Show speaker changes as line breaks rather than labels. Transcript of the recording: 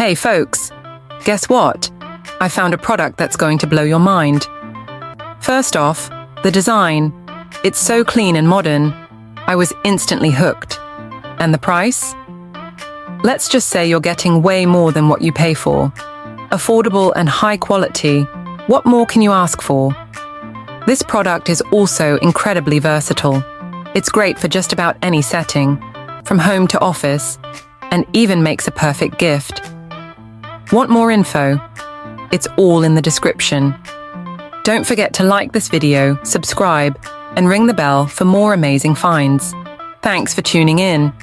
Hey folks, guess what? I found a product that's going to blow your mind. First off, the design. It's so clean and modern. I was instantly hooked. And the price? Let's just say you're getting way more than what you pay for. Affordable and high quality. What more can you ask for? This product is also incredibly versatile. It's great for just about any setting, from home to office, and even makes a perfect gift. Want more info? It's all in the description. Don't forget to like this video, subscribe, and ring the bell for more amazing finds. Thanks for tuning in.